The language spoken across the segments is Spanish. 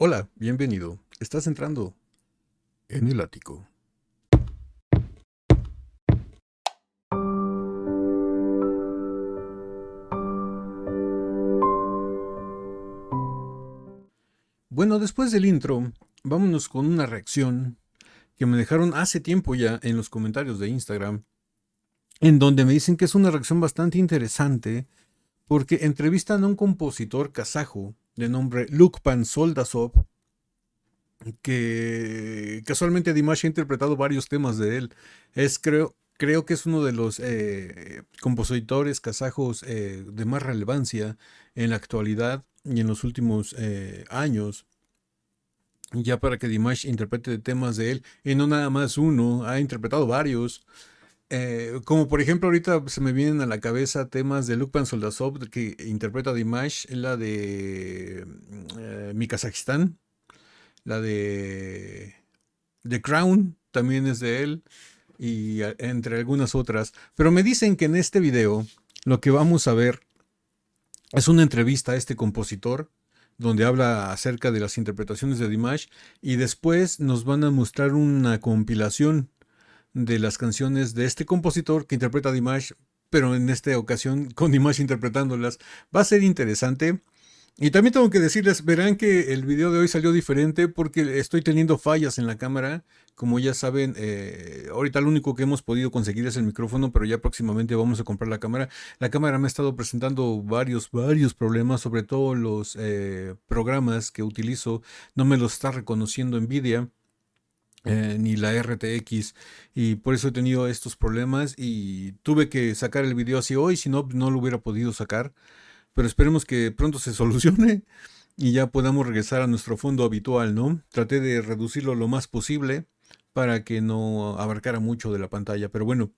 Hola, bienvenido. Estás entrando en el ático. Bueno, después del intro, vámonos con una reacción que me dejaron hace tiempo ya en los comentarios de Instagram, en donde me dicen que es una reacción bastante interesante porque entrevistan a un compositor kazajo de nombre Lukpan Soldasov, que casualmente Dimash ha interpretado varios temas de él. Creo que es uno de los compositores kazajos de más relevancia en la actualidad y en los últimos años. Ya para que Dimash interprete temas de él, y no nada más uno, ha interpretado varios. Como por ejemplo, ahorita se me vienen a la cabeza temas de Lukman Soldasov que interpreta Dimash, la de Mi Kazajistán, la de The Crown también es de él y entre algunas otras. Pero me dicen que en este video lo que vamos a ver es una entrevista a este compositor donde habla acerca de las interpretaciones de Dimash y después nos van a mostrar una compilación de las canciones de este compositor que interpreta a Dimash, pero en esta ocasión con Dimash interpretándolas. Va a ser interesante. Y también tengo que decirles, verán que el video de hoy salió diferente porque estoy teniendo fallas en la cámara. Como ya saben, ahorita lo único que hemos podido conseguir es el micrófono, pero ya próximamente vamos a comprar la cámara. La cámara me ha estado presentando varios problemas, sobre todo los programas que utilizo. No me los está reconociendo Nvidia. Ni la RTX, y por eso he tenido estos problemas y tuve que sacar el video así hoy, si no, no lo hubiera podido sacar, pero esperemos que pronto se solucione y ya podamos regresar a nuestro fondo habitual, ¿no? Traté de reducirlo lo más posible para que no abarcara mucho de la pantalla, pero bueno,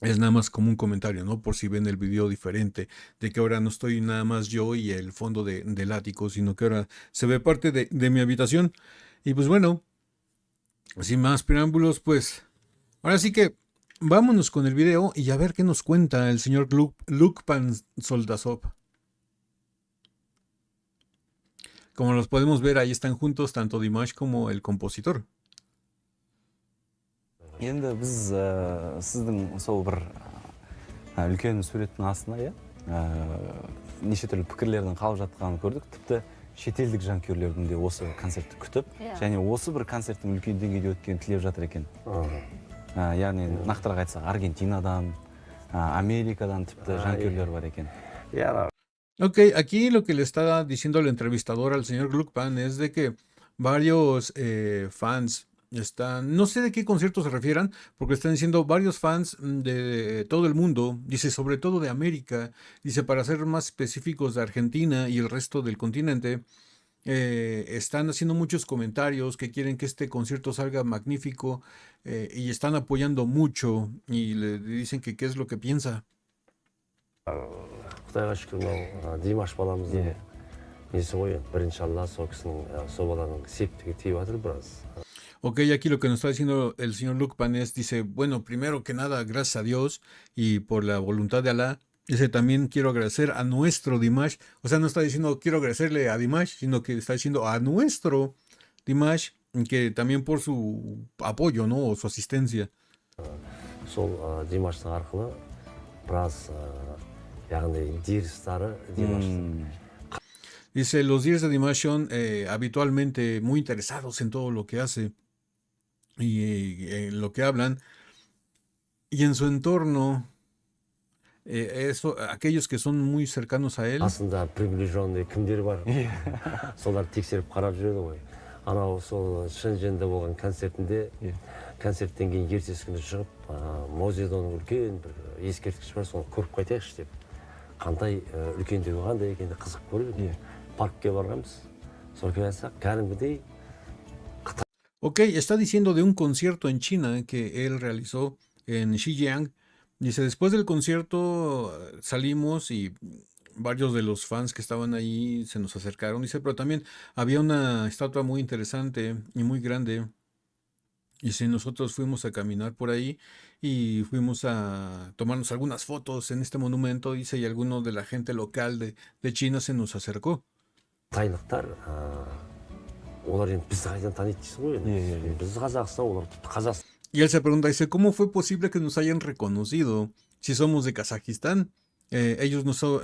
es nada más como un comentario, ¿no? Por si ven el video diferente, de que ahora no estoy nada más yo y el fondo del ático, sino que ahora se ve parte de mi habitación. Y pues bueno, sin más preámbulos, pues ahora sí que vámonos con el video y a ver qué nos cuenta el señor Lukpan Soldasov. Como los podemos ver, ahí están juntos tanto Dimash como el compositor. Енді біз сіздің сол бір үлкен суреттің астына неше түрлі пікірлердің қалып жатқанын көрдік. Тіпті шетелдік жанкүйерлердің де осы концертті күтіп, және осы бір концерттің үлкен деңгейде өткенін тілеп жатыр екен. Яғни нақтырақ айтсақ, Аргентинадан, Америкадан тіпті жанкүйерлер бар екен. Ok, aquí lo que le está diciendo el entrevistador al señor Lukpan es de que varios fans están, no sé de qué concierto se refieran, porque están diciendo varios fans de todo el mundo, dice sobre todo de América, dice para ser más específicos de Argentina y el resto del continente, están haciendo muchos comentarios que quieren que este concierto salga magnífico y están apoyando mucho y le dicen que qué es lo que piensa. Құдайға шүкір мынау Димаш баламыздың несі ғой енді бірінші алла сол кісінің сол баланың септігі тиіп жатыр біраз. Ok, aquí lo que nos está diciendo el señor Lukpan es, dice, bueno, primero que nada, gracias a Dios y por la voluntad de Alá. Dice, también quiero agradecer a nuestro Dimash. O sea, no está diciendo quiero agradecerle a Dimash, sino que está diciendo a nuestro Dimash, que también por su apoyo, ¿no? O su asistencia. Сол Димаштың арқылы біраз яғни дирстары Димаштың. Dice, los Dears de Dimash son habitualmente muy interesados en todo lo que hace y en lo que hablan y en su entorno. Aquellos que son muy cercanos a él. Aslında приближенный кімдер бар? Солар тексеріп қарап жүреді ғой. Анау сол Шэньчжэнде болған концертінде концерттен кейін ертесі күні шығып Маузедонның үлкен бір ескерткіш бар, соны көріп қайтайықшы деп. Қандай үлкендігі қандай екенін қызық көріп паркке барғанбыз. Сол келсек кәдімгідей. Ok, está diciendo de un concierto en China que él realizó en Xinjiang. Dice, después del concierto salimos y varios de los fans que estaban ahí se nos acercaron. Dice, pero también había una estatua muy interesante y muy grande. Y sí, nosotros fuimos a caminar por ahí y fuimos a tomarnos algunas fotos en este monumento. Dice, y alguno de la gente local de China se nos acercó. Тайлықтар олар енді бізді қайдан таниды дейсің ғой енді. Біз Қазақстан, олар Қазақстан. Y él se pregunta, dice, ¿cómo fue posible que nos hayan reconocido si somos de Kazajistán? Ellos no son,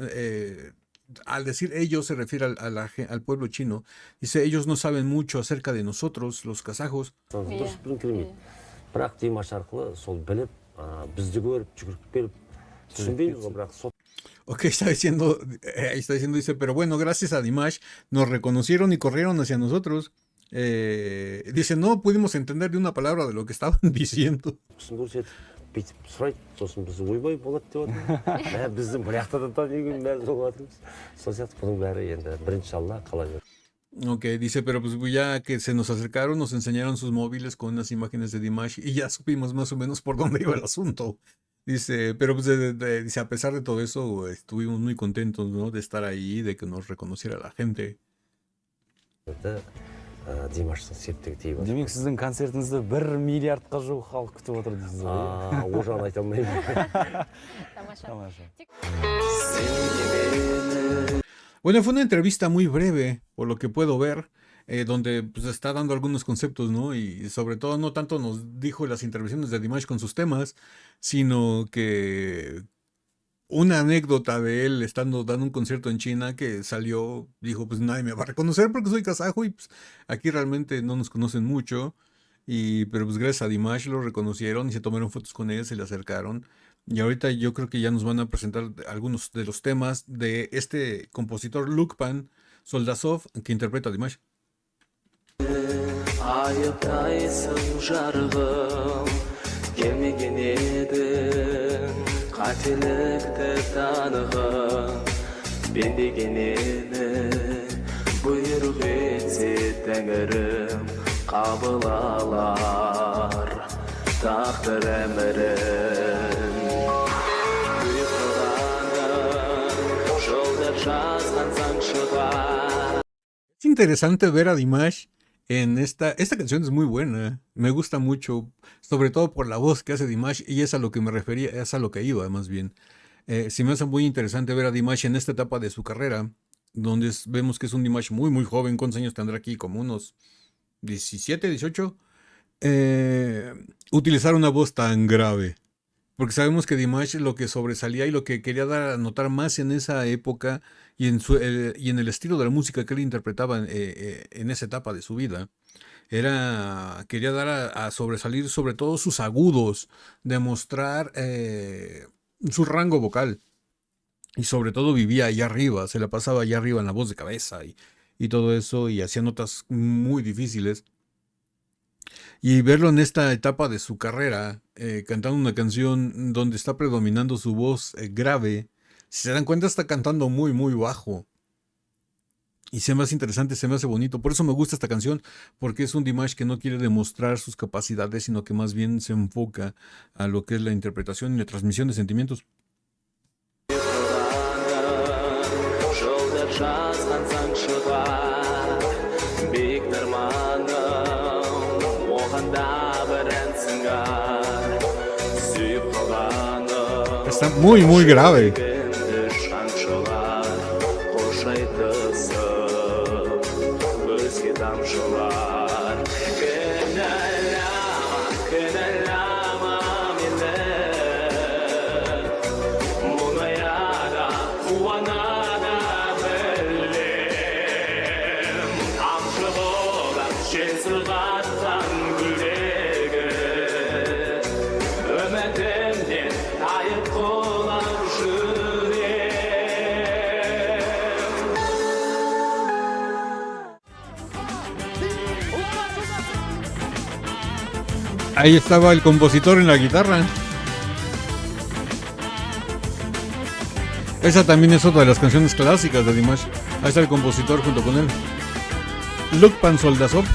al decir ellos se refiere al pueblo chino. Dice, ellos no saben mucho acerca de nosotros, los kazajos. дұрыс білім келмейді. Бірақ Димаш арқылы сол біліп, бізді көріп, жүгіріп келіп, түсінбейміз ғой, бірақ сот. Ok, está diciendo, dice, pero bueno, gracias a Dimash nos reconocieron y corrieron hacia nosotros. Dice, no pudimos entender de una palabra de lo que estaban diciendo. Түсін көрсетіп, бүйтіп сұрайды, сосын біз ойбай болады деп отырмыз. Біздің бір жақта да таниған бәрі болып жатырмыз. Сол сияқты бұның бәрі енді бірінші алла қала береді. Ok, dice, pero pues ya que se nos acercaron, nos enseñaron sus móviles con unas imágenes de Dimash y ya supimos más o menos por dónde iba el asunto. Dice, pero pues dice, a pesar de todo eso, estuvimos muy contentos, ¿no? De estar ahí, de que nos reconociera la gente. Димаштың септігі тиіп отыр. Демек сіздің концертіңізді 1 миллиардқа жуық халық күтіп отыр дейсіз ғой. Ол жағын айта алмаймын. Тамаша. Bueno, fue una entrevista muy breve, por lo que puedo ver, donde pues, está dando algunos conceptos, ¿no? Y sobre todo no tanto nos dijo las intervenciones de Dimash con sus temas, sino que una anécdota de él estando dando un concierto en China que salió, dijo, pues nadie me va a reconocer porque soy kazajo y pues aquí realmente no nos conocen mucho, pero pues gracias a Dimash lo reconocieron y se tomaron fotos con él, se le acercaron. Y ahorita yo creo que ya nos van a presentar algunos de los temas de este compositor Lukpan Soldasov que interpreta a Dimash. Қателікті танығып бендеген еді бұйрық етсе тәңірім қабыл алар тағдыр әмірін ұйқығаным жолдар жазған заңшыға. Es interesante ver a Dimash en esta canción es muy buena, me gusta mucho, sobre todo por la voz que hace Dimash, y es a lo que me refería, es a lo que iba más bien. Se me hace muy interesante ver a Dimash en esta etapa de su carrera, donde vemos que es un Dimash muy muy joven. ¿Cuántos años tendrá aquí? Como unos 17, 18. Utilizar una voz tan grave. Porque sabemos que Dimash lo que sobresalía y lo que quería dar a notar más en esa época y en el estilo de la música que él interpretaba en esa etapa de su vida, quería dar a sobresalir sobre todo sus agudos, demostrar su rango vocal. Y sobre todo vivía allá arriba, se la pasaba allá arriba en la voz de cabeza y todo eso, y hacía notas muy difíciles. Y verlo en esta etapa de su carrera, cantando una canción donde está predominando su voz grave, si se dan cuenta está cantando muy muy bajo. Y se me hace interesante, se me hace bonito. Por eso me gusta esta canción, porque es un Dimash que no quiere demostrar sus capacidades, sino que más bien se enfoca a lo que es la interpretación y la transmisión de sentimientos. Está muy muy grave. Ahí estaba el compositor en la guitarra. Esa también es otra de las canciones clásicas de Dimash. Ahí está el compositor junto con él. Lukpan Soldasov.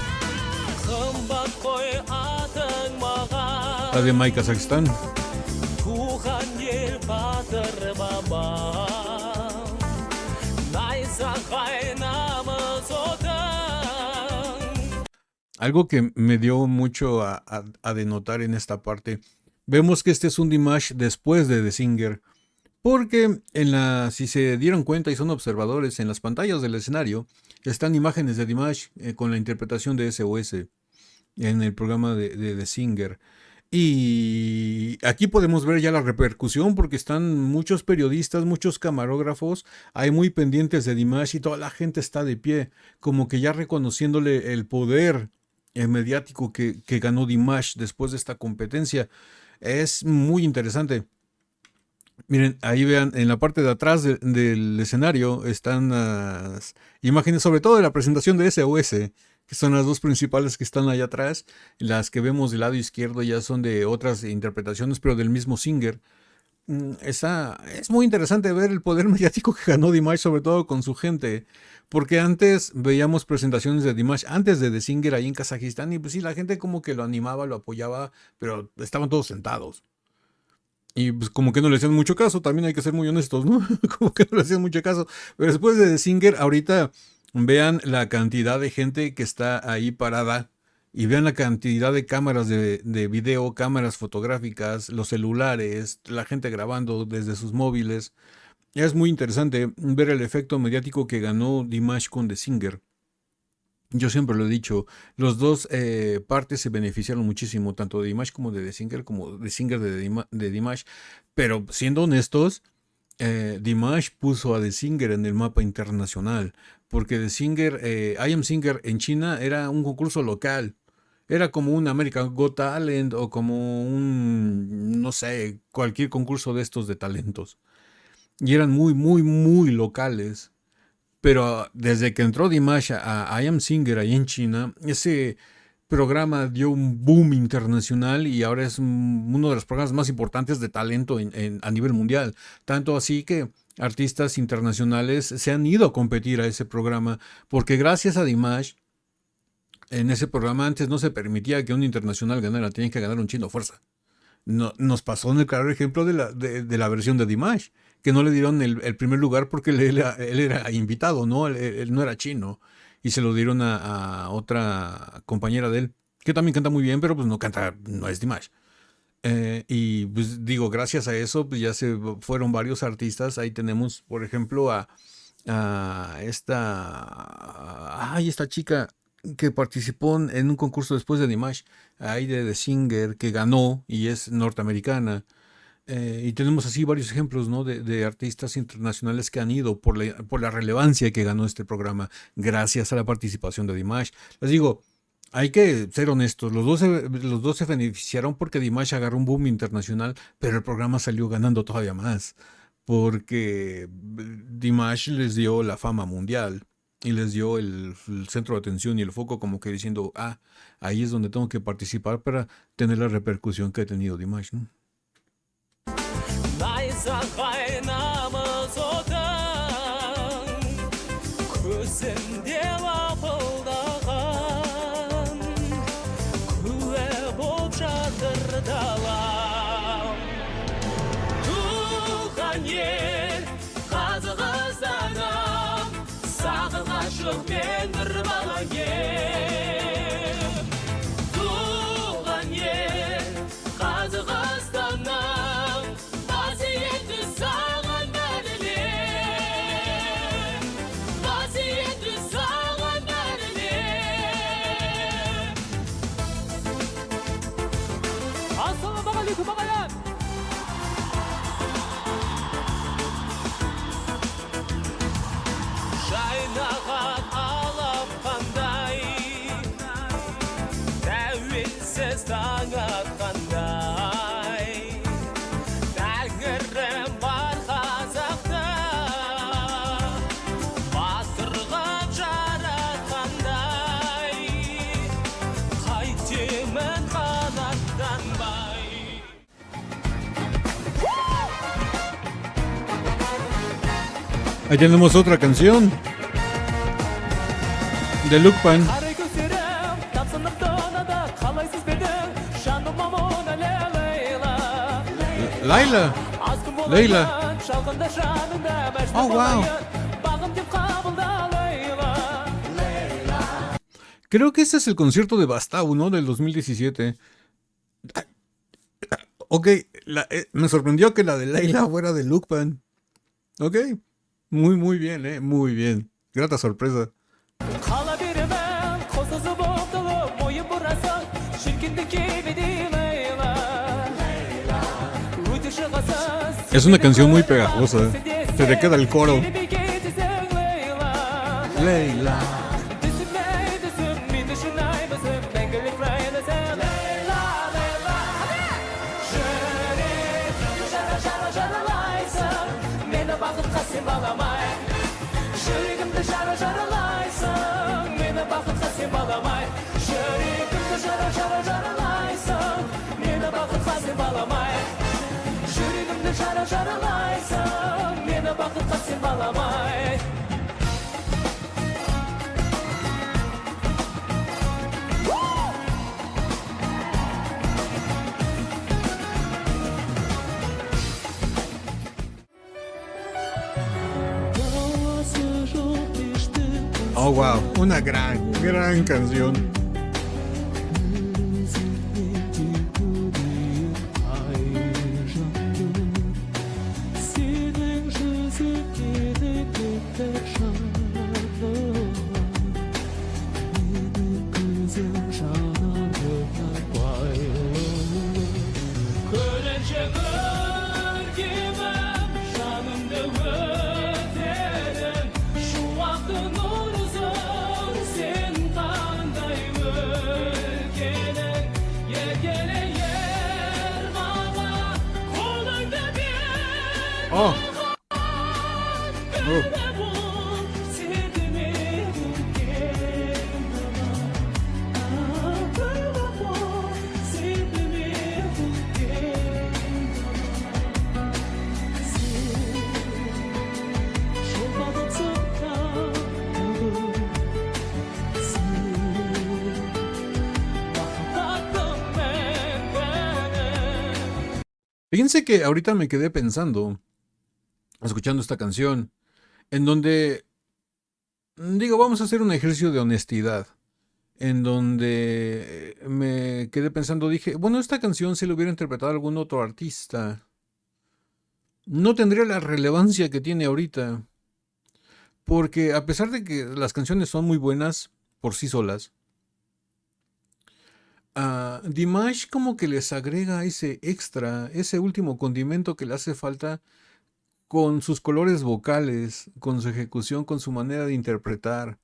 La de Mai Kazajistán. Algo que me dio mucho a denotar en esta parte. Vemos que este es un Dimash después de The Singer, Porque si se dieron cuenta y son observadores, en las pantallas del escenario están imágenes de Dimash con la interpretación de SOS en el programa de The Singer. Y aquí podemos ver ya la repercusión porque están muchos periodistas, muchos camarógrafos, hay muy pendientes de Dimash y toda la gente está de pie, como que ya reconociéndole el poder mediático que ganó Dimash después de esta competencia. Es muy interesante. Miren, ahí vean, en la parte de atrás del escenario están las imágenes, sobre todo de la presentación de SOS, que son las dos principales que están allá atrás. Las que vemos del lado izquierdo ya son de otras interpretaciones, pero del mismo Singer. Es muy interesante ver el poder mediático que ganó Dimash, sobre todo con su gente. Porque antes veíamos presentaciones de Dimash antes de The Singer ahí en Kazajistán, y pues sí, la gente como que lo animaba, lo apoyaba, pero estaban todos sentados. Y pues como que no le hacían mucho caso, también hay que ser muy honestos, ¿no? Como que no le hacían mucho caso. Pero después de The Singer, ahorita vean la cantidad de gente que está ahí parada y vean la cantidad de cámaras de video, cámaras fotográficas, los celulares, la gente grabando desde sus móviles. Es muy interesante ver el efecto mediático que ganó Dimash con The Singer. Yo siempre lo he dicho, los dos partes se beneficiaron muchísimo, tanto de Dimash como de The Singer, como The Singer de Dimash. Pero siendo honestos, Dimash puso a The Singer en el mapa internacional, porque The Singer, I Am Singer en China era un concurso local. Era como un American Got Talent o como un, no sé, cualquier concurso de estos de talentos. Y eran muy, muy, muy locales. Pero desde que entró Dimash a I Am Singer ahí en China, ese programa dio un boom internacional y ahora es uno de los programas más importantes de talento a nivel mundial. Tanto así que artistas internacionales se han ido a competir a ese programa porque gracias a Dimash, en ese programa antes no se permitía que un internacional ganara, tenían que ganar un chino a fuerza. No, nos pasó en el claro ejemplo de la versión de Dimash, que no le dieron el primer lugar porque él era invitado, ¿no? Él no era chino. Y se lo dieron a otra compañera de él, que también canta muy bien, pero pues no canta, no es Dimash. Y pues digo, gracias a eso, pues ya se fueron varios artistas. Ahí tenemos, por ejemplo, a esta chica que participó en un concurso después de Dimash, ahí de The Singer, que ganó y es norteamericana. Y tenemos así varios ejemplos, ¿no? de artistas internacionales que han ido por la relevancia que ganó este programa, gracias a la participación de Dimash. Les digo, hay que ser honestos, los dos se beneficiaron porque Dimash agarró un boom internacional, pero el programa salió ganando todavía más, porque Dimash les dio la fama mundial y les dio el centro de atención y el foco, como que diciendo, ahí es donde tengo que participar para tener la repercusión que ha tenido Dimash, ¿no? Ahí tenemos otra canción de Lukpan. Leila. Oh, wow. Creo que este es el concierto de Bastau, ¿no? Del 2017. Ok, Me sorprendió que la de Layla fuera de Lukpan. Ok. Muy bien, muy bien. Grata sorpresa. Kalabilirim kozusu bokulu boyu burası şirkindeki bedi Leyla Uyduşı kasas Es una canción muy pegajosa. Se te queda el coro. Layla. Şarı şarılaysın Beni bakıp saçım bağlamay Şarikimde şarı şarılaysın Beni bakıp saçım bağlamay Şarikimde şarı şarılaysın Beni bakıp saçım bağlamay Oh, wow. Una gran canción. Oh. Oh. Fíjense que ahorita me quedé pensando, escuchando esta canción, en donde, digo, vamos a hacer un ejercicio de honestidad, en donde me quedé pensando, dije, bueno, esta canción si la hubiera interpretado algún otro artista, no tendría la relevancia que tiene ahorita, porque a pesar de que las canciones son muy buenas por sí solas, Dimash como que les agrega ese extra, ese último condimento que le hace falta con sus colores vocales, con su ejecución, con su manera de interpretar.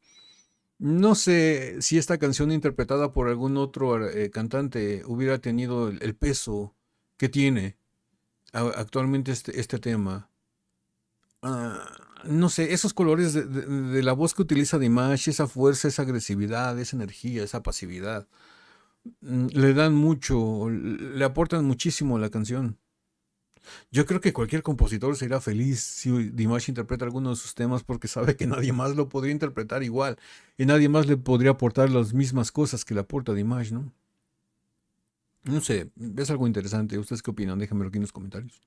No sé si esta canción interpretada por algún otro cantante hubiera tenido el peso que tiene actualmente este tema. No sé, esos colores de la voz que utiliza Dimash, esa fuerza, esa agresividad, esa energía, esa pasividad, le dan mucho, le aportan muchísimo a la canción. Yo creo que cualquier compositor sería feliz si Dimash interpreta alguno de sus temas porque sabe que nadie más lo podría interpretar igual y nadie más le podría aportar las mismas cosas que le aporta Dimash, ¿no? No sé, es algo interesante. ¿Ustedes qué opinan? Déjenmelo aquí en los comentarios.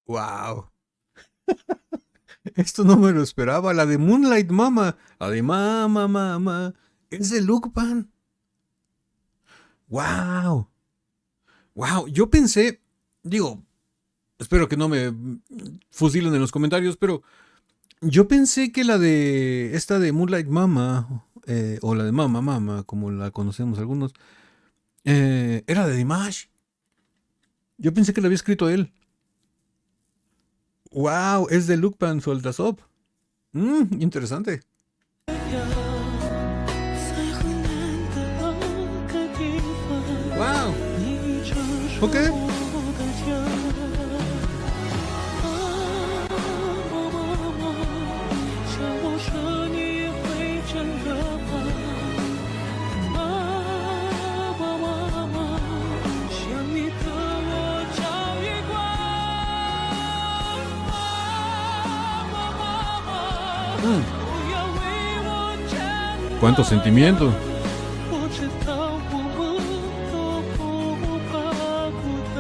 Wow. Esto no me lo esperaba. La de Moonlight Mama. La de Mama. Es de Lukpan. Wow. Wow. Yo pensé, digo, espero que no me fusilen en los comentarios, pero yo pensé que la de esta de Moonlight Mama, o la de Mama, como la conocemos algunos, era de Dimash. Yo pensé que la había escrito él. Wow, es de Lukpan Soltasop. Interesante. Wow. Ok. cuánto sentimiento. 我知道我们都不怕孤单。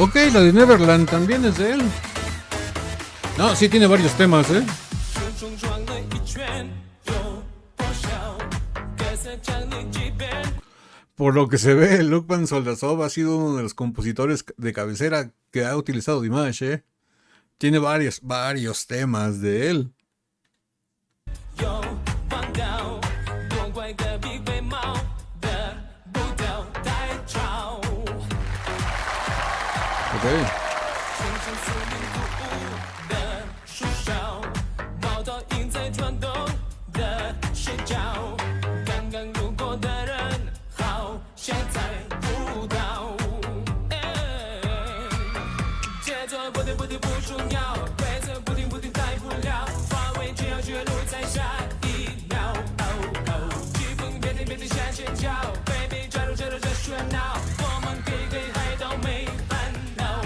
Ok, la de Neverland también es de él. No, sí tiene varios temas, ¿eh? 手中转了一圈，有多少该再将你几遍？ Por lo que se ve, Lukman Soldazov ha sido uno de los compositores de cabecera que ha utilizado Dimash, ¿eh? Tiene varios temas de él. 又忘掉多怪隔壁灰猫的步调太吵。 Ok. 深深宿命突兀的树梢，猫头鹰在转动的睡觉。刚刚路过的人，好像猜不到。节奏不停不停不重要，规则不停不停改不了，话尾只要绝路在下一秒。气氛变天向前跳 ，baby 加入这喧闹，我们可以嗨到没烦恼。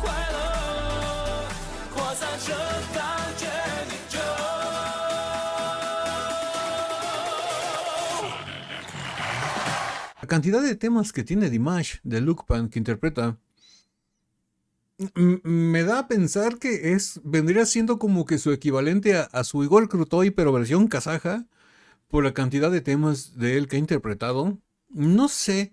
快乐扩散着当全宇宙。 La cantidad de temas que tiene Dimash de Lukman que interpreta me da a pensar que vendría siendo como que su equivalente a su Igor Krutoy, pero versión kazaja, por la cantidad de temas de él que ha interpretado. No sé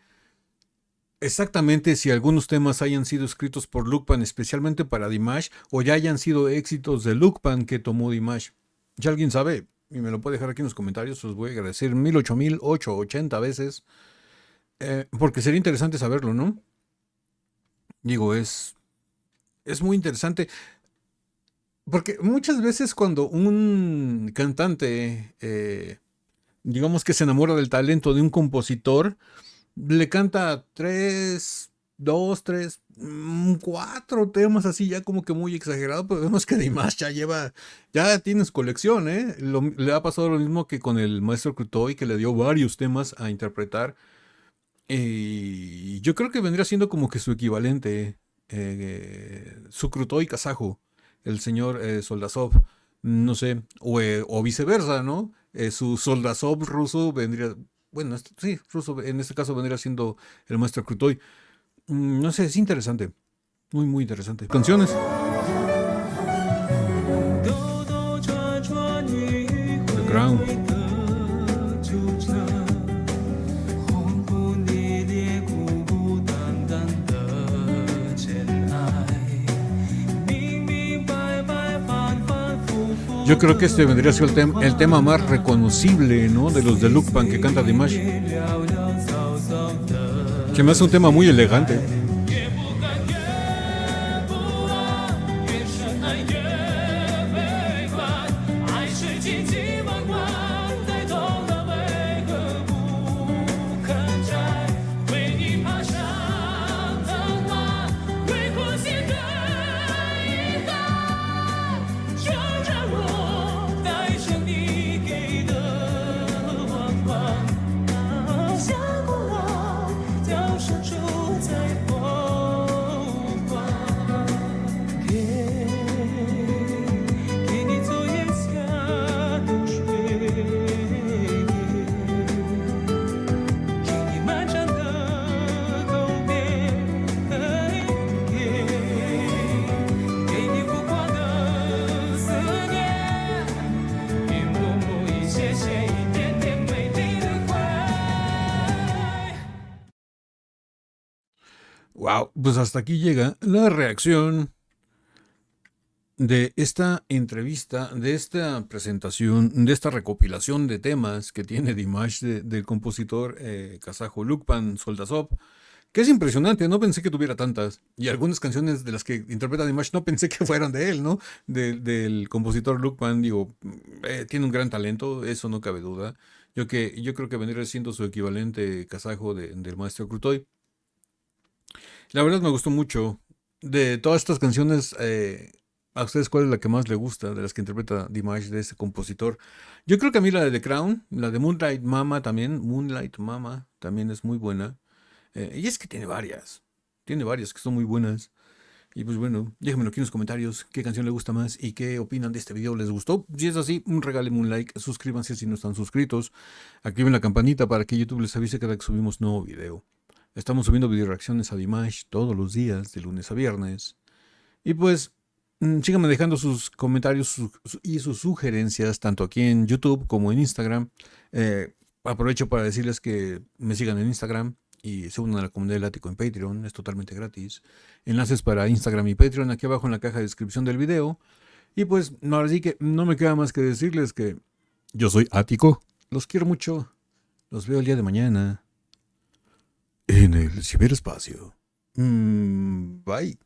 exactamente si algunos temas hayan sido escritos por Lukman especialmente para Dimash o ya hayan sido éxitos de Lukman que tomó Dimash. Si alguien sabe y me lo puede dejar aquí en los comentarios, os voy a agradecer 1008,880 veces. Porque sería interesante saberlo, ¿no? Digo, es muy interesante. Porque muchas veces cuando un cantante, digamos que se enamora del talento de un compositor, le canta 3, 2, 3, 4 temas así, ya como que muy exagerado, pero vemos que Dimash ya tienes colección, ¿eh? Le ha pasado lo mismo que con el maestro Krutoy, que le dio varios temas a interpretar. Y yo creo que vendría siendo como que su equivalente, su Krutoy kazajo, el señor Soldazov, no sé, o viceversa, ¿no? Su Soldazov ruso vendría, bueno, sí, ruso, en este caso vendría siendo el maestro Krutoy. No sé, es interesante, muy, muy interesante. Canciones. The Crown. Yo creo que este vendría siendo el tema más reconocible, ¿no? De los de Lukman que canta Dimash. Que me hace un tema muy elegante. Wow, pues hasta aquí llega la reacción de esta entrevista, de esta presentación, de esta recopilación de temas que tiene Dimash del compositor kazajo Lukpan Soldazov, que es impresionante, no pensé que tuviera tantas. Y algunas canciones de las que interpreta Dimash no pensé que fueran de él, ¿no? Del compositor Lukpan, digo, tiene un gran talento, eso no cabe duda. Yo creo que vendría siendo su equivalente kazajo del maestro Krutoy. La verdad me gustó mucho. De todas estas canciones, ¿a ustedes cuál es la que más le gusta de las que interpreta Dimash de este compositor? Yo creo que a mí la de The Crown, la de Moonlight Mama también es muy buena. Y es que tiene varias que son muy buenas. Y pues bueno, déjenmelo aquí en los comentarios qué canción les gusta más y qué opinan de este video. ¿Les gustó? Si es así, regálenme un like, suscríbanse si no están suscritos, activen la campanita para que YouTube les avise cada que subimos nuevo video. Estamos subiendo video reacciones a Dimash todos los días, de lunes a viernes. Y pues, síganme dejando sus comentarios y sus sugerencias, tanto aquí en YouTube como en Instagram. Aprovecho para decirles que me sigan en Instagram y se unan a la comunidad del Ático en Patreon, es totalmente gratis. Enlaces para Instagram y Patreon aquí abajo en la caja de descripción del video. Y pues, ahora sí que no me queda más que decirles que yo soy Ático, los quiero mucho, los veo el día de mañana en el ciberespacio. Bye.